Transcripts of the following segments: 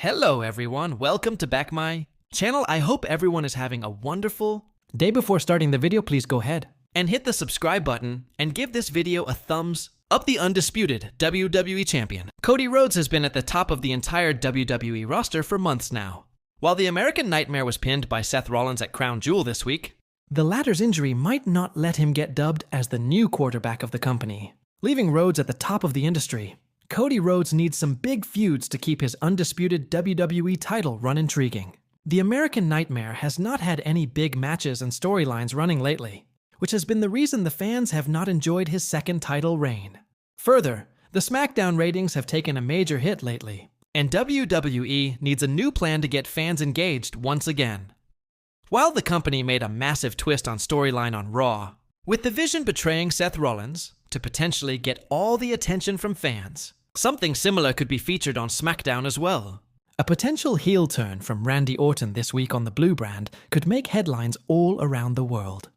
Hello everyone, welcome to back my channel. I hope everyone is having a wonderful day. Before starting the video, please go ahead and hit the subscribe button and give this video a thumbs up. The undisputed WWE champion, Cody Rhodes, has been at the top of the entire WWE roster for months now. While the American Nightmare was pinned by Seth Rollins at Crown Jewel this week, the latter's injury might not let him get dubbed as the new quarterback of the company. Leaving Rhodes at the top of the industry, Cody Rhodes needs some big feuds to keep his undisputed WWE title run intriguing. The American Nightmare has not had any big matches and storylines running lately, which has been the reason the fans have not enjoyed his second title reign. Further, the SmackDown ratings have taken a major hit lately, and WWE needs a new plan to get fans engaged once again. While the company made a massive twist on storyline on Raw, with the Vision betraying Seth Rollins to potentially get all the attention from fans, something similar could be featured on SmackDown as well. A potential heel turn from Randy Orton this week on the Blue brand could make headlines all around the world.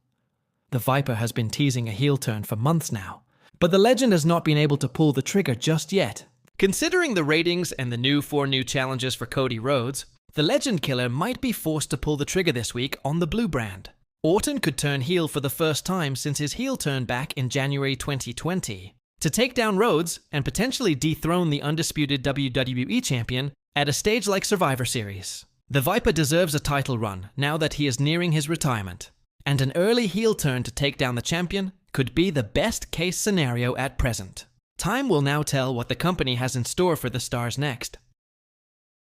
The Viper has been teasing a heel turn for months now, but the legend has not been able to pull the trigger just yet. Considering the ratings and the four new challenges for Cody Rhodes, the Legend Killer might be forced to pull the trigger this week on the Blue brand. Orton could turn heel for the first time since his heel turn back in January 2020 to take down Rhodes and potentially dethrone the undisputed WWE champion at a stage like Survivor Series. The Viper deserves a title run now that he is nearing his retirement, and an early heel turn to take down the champion could be the best case scenario at present. Time will now tell what the company has in store for the stars next.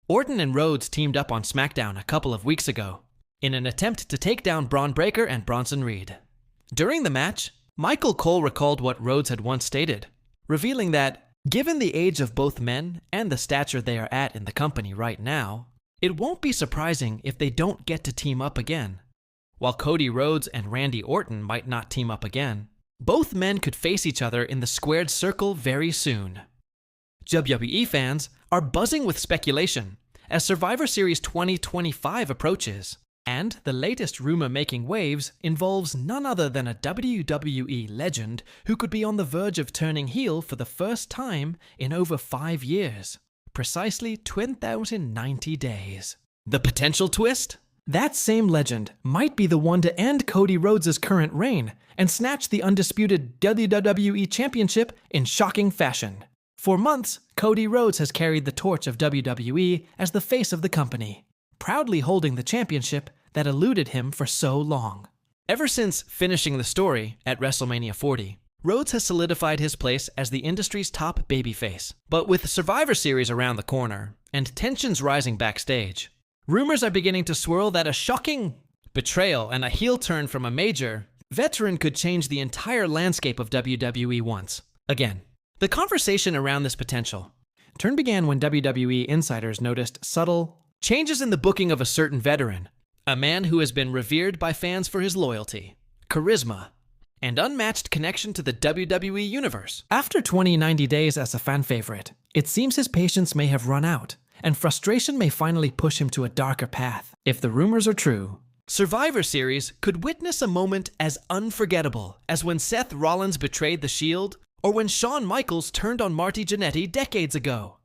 Orton and Rhodes teamed up on SmackDown a couple of weeks ago in an attempt to take down Braun Breaker and Bronson Reed. During the match, Michael Cole recalled what Rhodes had once stated, revealing that, given the age of both men and the stature they are at in the company right now, it won't be surprising if they don't get to team up again. While Cody Rhodes and Randy Orton might not team up again, both men could face each other in the squared circle very soon. WWE fans are buzzing with speculation as Survivor Series 2025 approaches, and the latest rumor making waves involves none other than a WWE legend who could be on the verge of turning heel for the first time in over 5 years, precisely 10,090 days. The potential twist? That same legend might be the one to end Cody Rhodes' current reign and snatch the undisputed WWE Championship in shocking fashion. For months, Cody Rhodes has carried the torch of WWE as the face of the company, proudly holding the championship that eluded him for so long. Ever since finishing the story at WrestleMania 40, Rhodes has solidified his place as the industry's top babyface. But with Survivor Series around the corner and tensions rising backstage, rumors are beginning to swirl that a shocking betrayal and a heel turn from a major veteran could change the entire landscape of WWE once again. The conversation around this potential turn began when WWE insiders noticed subtle changes in the booking of a certain veteran, a man who has been revered by fans for his loyalty, charisma, and unmatched connection to the WWE universe. After 90 days as a fan favorite, it seems his patience may have run out, and frustration may finally push him to a darker path. If the rumors are true, Survivor Series could witness a moment as unforgettable as when Seth Rollins betrayed the Shield or when Shawn Michaels turned on Marty Jannetty decades ago.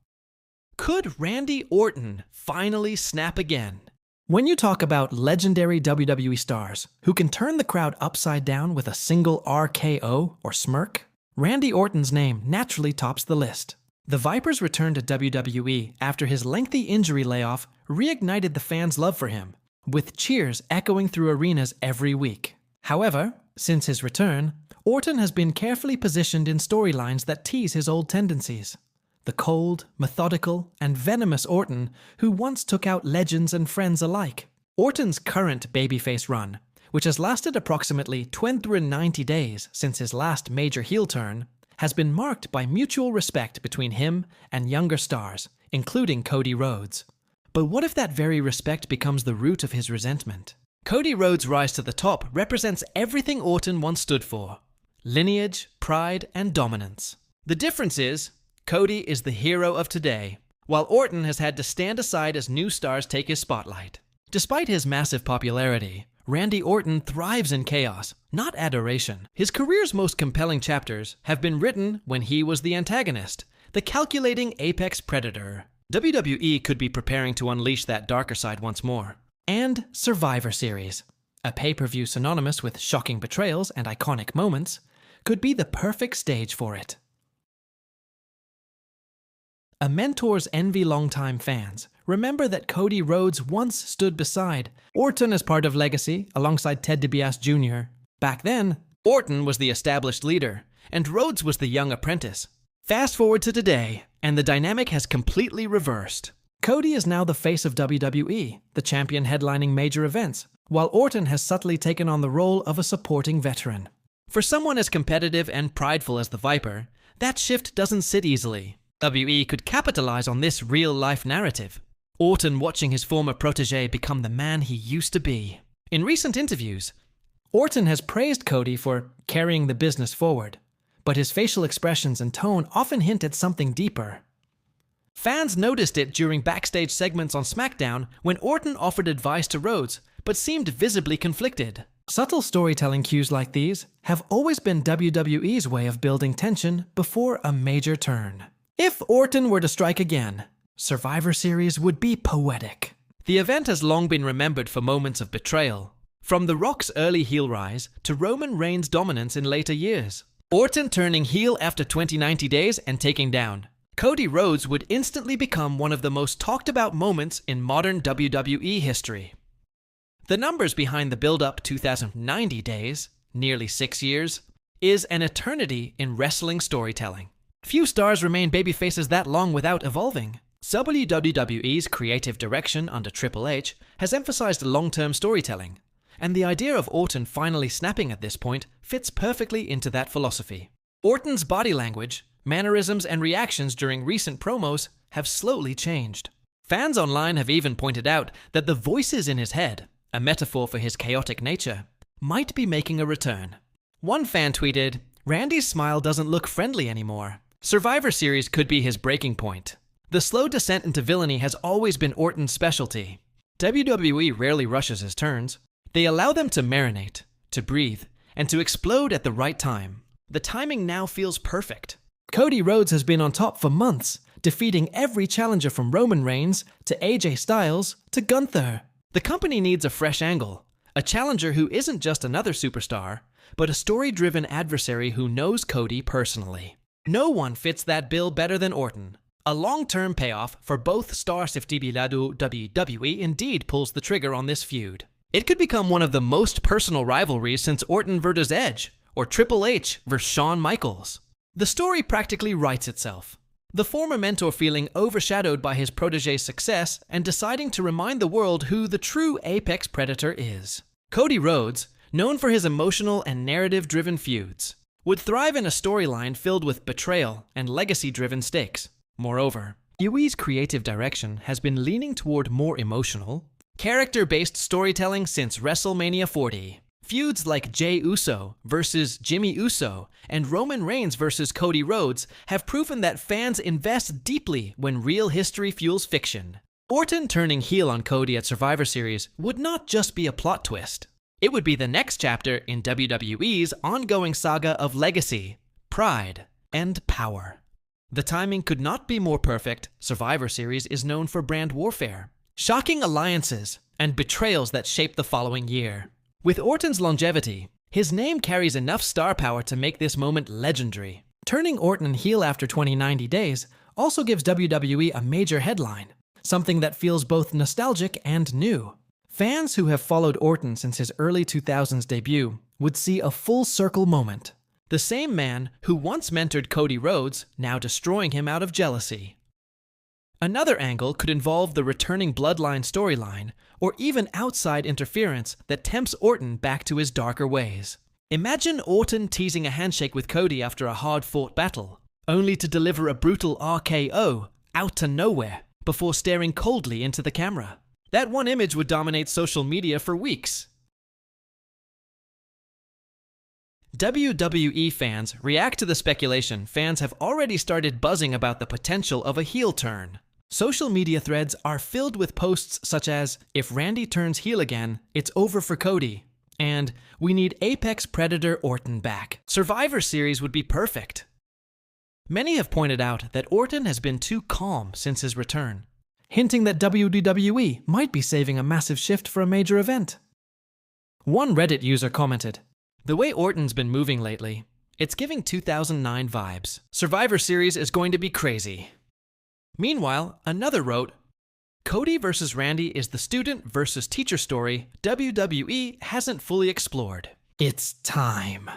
Could Randy Orton finally snap again? When you talk about legendary WWE stars who can turn the crowd upside down with a single RKO or smirk, Randy Orton's name naturally tops the list. The Viper's return to WWE after his lengthy injury layoff reignited the fans' love for him, with cheers echoing through arenas every week. However, since his return, Orton has been carefully positioned in storylines that tease his old tendencies. The cold, methodical, and venomous Orton who once took out legends and friends alike. Orton's current babyface run, which has lasted approximately 290 days since his last major heel turn, has been marked by mutual respect between him and younger stars, including Cody Rhodes. But what if that very respect becomes the root of his resentment? Cody Rhodes' rise to the top represents everything Orton once stood for: lineage, pride, and dominance. The difference is, Cody is the hero of today, while Orton has had to stand aside as new stars take his spotlight. Despite his massive popularity, Randy Orton thrives in chaos, not adoration. His career's most compelling chapters have been written when he was the antagonist, the calculating apex predator. WWE could be preparing to unleash that darker side once more. And Survivor Series, a pay-per-view synonymous with shocking betrayals and iconic moments, could be the perfect stage for it. A mentor's envy longtime fans remember that Cody Rhodes once stood beside Orton as part of Legacy alongside Ted DiBiase Jr. Back then, Orton was the established leader, and Rhodes was the young apprentice. Fast forward to today, and the dynamic has completely reversed. Cody is now the face of WWE, the champion headlining major events, while Orton has subtly taken on the role of a supporting veteran. For someone as competitive and prideful as the Viper, that shift doesn't sit easily. WWE could capitalize on this real-life narrative. Orton watching his former protege become the man he used to be. In recent interviews, Orton has praised Cody for carrying the business forward, but his facial expressions and tone often hint at something deeper. Fans noticed it during backstage segments on SmackDown when Orton offered advice to Rhodes, but seemed visibly conflicted. Subtle storytelling cues like these have always been WWE's way of building tension before a major turn. If Orton were to strike again, Survivor Series would be poetic. The event has long been remembered for moments of betrayal, from The Rock's early heel rise to Roman Reigns' dominance in later years. Orton turning heel after 90 days and taking down Cody Rhodes would instantly become one of the most talked about moments in modern WWE history. The numbers behind the build-up 90 days, nearly 6 years, is an eternity in wrestling storytelling. Few stars remain babyfaces that long without evolving. WWE's creative direction under Triple H has emphasized long-term storytelling, and the idea of Orton finally snapping at this point fits perfectly into that philosophy. Orton's body language, mannerisms, and reactions during recent promos have slowly changed. Fans online have even pointed out that the voices in his head, a metaphor for his chaotic nature, might be making a return. One fan tweeted, "Randy's smile doesn't look friendly anymore." Survivor Series could be his breaking point. The slow descent into villainy has always been Orton's specialty. WWE rarely rushes his turns. They allow them to marinate, to breathe, and to explode at the right time. The timing now feels perfect. Cody Rhodes has been on top for months, defeating every challenger from Roman Reigns to AJ Styles to Gunther. The company needs a fresh angle, a challenger who isn't just another superstar, but a story-driven adversary who knows Cody personally. No one fits that bill better than Orton. A long-term payoff for both stars if WWE indeed pulls the trigger on this feud. It could become one of the most personal rivalries since Orton vs. Edge, or Triple H vs. Shawn Michaels. The story practically writes itself. The former mentor feeling overshadowed by his protege's success and deciding to remind the world who the true apex predator is. Cody Rhodes, known for his emotional and narrative-driven feuds, would thrive in a storyline filled with betrayal and legacy-driven stakes. Moreover, WWE's creative direction has been leaning toward more emotional, character-based storytelling since WrestleMania 40. Feuds like Jey Uso versus Jimmy Uso and Roman Reigns versus Cody Rhodes have proven that fans invest deeply when real history fuels fiction. Orton turning heel on Cody at Survivor Series would not just be a plot twist. It would be the next chapter in WWE's ongoing saga of legacy, pride, and power. The timing could not be more perfect. Survivor Series is known for brand warfare, shocking alliances, and betrayals that shape the following year. With Orton's longevity, his name carries enough star power to make this moment legendary. Turning Orton heel after 90 days also gives WWE a major headline, something that feels both nostalgic and new. Fans who have followed Orton since his early 2000s debut would see a full circle moment. The same man who once mentored Cody Rhodes, now destroying him out of jealousy. Another angle could involve the returning bloodline storyline, or even outside interference that tempts Orton back to his darker ways. Imagine Orton teasing a handshake with Cody after a hard-fought battle, only to deliver a brutal RKO out to nowhere before staring coldly into the camera. That one image would dominate social media for weeks. WWE fans react to the speculation. Fans have already started buzzing about the potential of a heel turn. Social media threads are filled with posts such as, "If Randy turns heel again, it's over for Cody," and "We need Apex Predator Orton back." Survivor Series would be perfect. Many have pointed out that Orton has been too calm since his return, hinting that WWE might be saving a massive shift for a major event. One Reddit user commented, "The way Orton's been moving lately, it's giving 2009 vibes. Survivor Series is going to be crazy." Meanwhile, another wrote, "Cody versus Randy is the student versus teacher story WWE hasn't fully explored. It's time."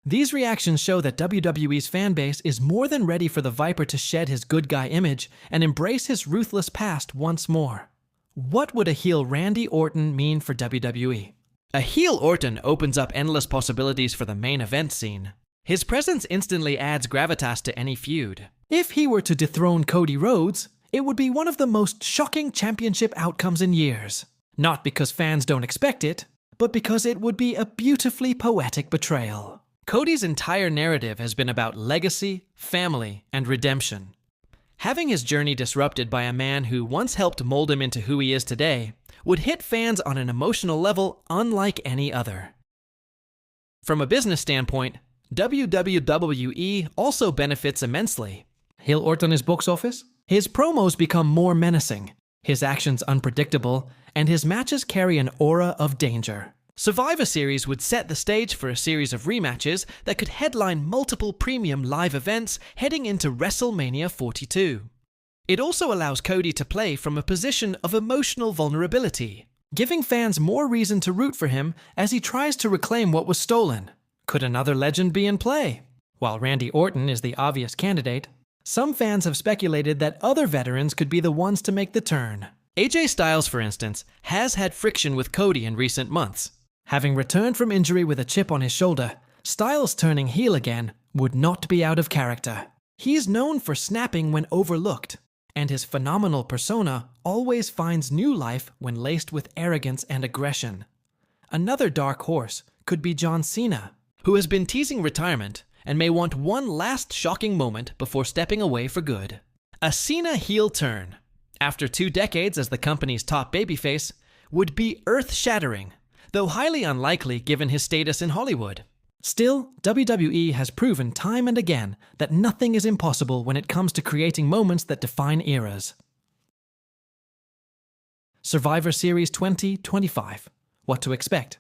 These reactions show that WWE's fanbase is more than ready for the Viper to shed his good guy image and embrace his ruthless past once more. What would a heel Randy Orton mean for WWE? A heel Orton opens up endless possibilities for the main event scene. His presence instantly adds gravitas to any feud. If he were to dethrone Cody Rhodes, it would be one of the most shocking championship outcomes in years. Not because fans don't expect it, but because it would be a beautifully poetic betrayal. Cody's entire narrative has been about legacy, family, and redemption. Having his journey disrupted by a man who once helped mold him into who he is today would hit fans on an emotional level unlike any other. From a business standpoint, WWE also benefits immensely. Heel Orton box office? His promos become more menacing, his actions unpredictable, and his matches carry an aura of danger. Survivor Series would set the stage for a series of rematches that could headline multiple premium live events heading into WrestleMania 42. It also allows Cody to play from a position of emotional vulnerability, giving fans more reason to root for him as he tries to reclaim what was stolen. Could another legend be in play? While Randy Orton is the obvious candidate, some fans have speculated that other veterans could be the ones to make the turn. AJ Styles, for instance, has had friction with Cody in recent months. Having returned from injury with a chip on his shoulder, Styles turning heel again would not be out of character. He's known for snapping when overlooked, and his phenomenal persona always finds new life when laced with arrogance and aggression. Another dark horse could be John Cena, who has been teasing retirement and may want one last shocking moment before stepping away for good. A Cena heel turn, after 2 decades as the company's top babyface, would be earth-shattering, though highly unlikely given his status in Hollywood. Still, WWE has proven time and again that nothing is impossible when it comes to creating moments that define eras. Survivor Series 2025. What to expect?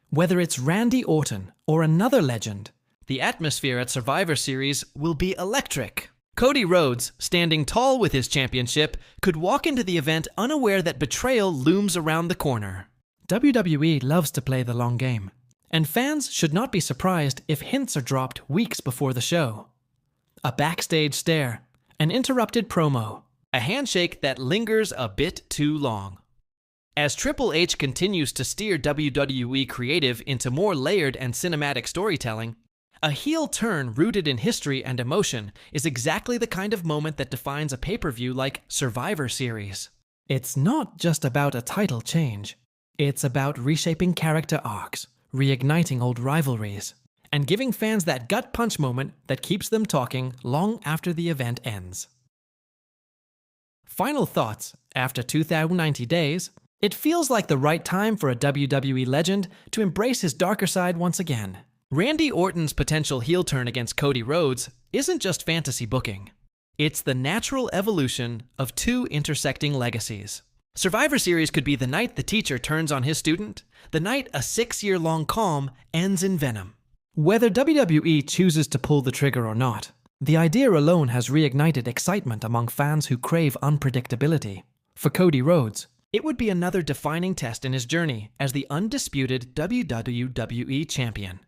Whether it's Randy Orton or another legend, the atmosphere at Survivor Series will be electric. Cody Rhodes, standing tall with his championship, could walk into the event unaware that betrayal looms around the corner. WWE loves to play the long game, and fans should not be surprised if hints are dropped weeks before the show. A backstage stare, an interrupted promo, a handshake that lingers a bit too long. As Triple H continues to steer WWE creative into more layered and cinematic storytelling, a heel turn rooted in history and emotion is exactly the kind of moment that defines a pay-per-view like Survivor Series. It's not just about a title change. It's about reshaping character arcs, reigniting old rivalries, and giving fans that gut punch moment that keeps them talking long after the event ends. Final thoughts. After 2,090 days, it feels like the right time for a WWE legend to embrace his darker side once again. Randy Orton's potential heel turn against Cody Rhodes isn't just fantasy booking. It's the natural evolution of 2 intersecting legacies. Survivor Series could be the night the teacher turns on his student, the night a 6-year-long calm ends in venom. Whether WWE chooses to pull the trigger or not, the idea alone has reignited excitement among fans who crave unpredictability. For Cody Rhodes, it would be another defining test in his journey as the undisputed WWE champion.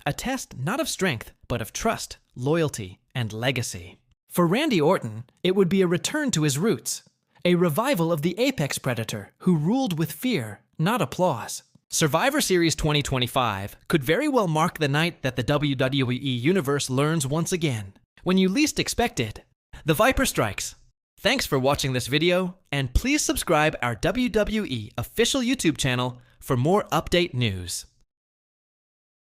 A test not of strength, but of trust, loyalty, and legacy. For Randy Orton, it would be a return to his roots, a revival of the apex predator who ruled with fear, not applause. Survivor Series 2025 could very well mark the night that the WWE Universe learns once again. When you least expect it, the Viper strikes. Thanks for watching this video, and please subscribe our WWE official YouTube channel for more update news.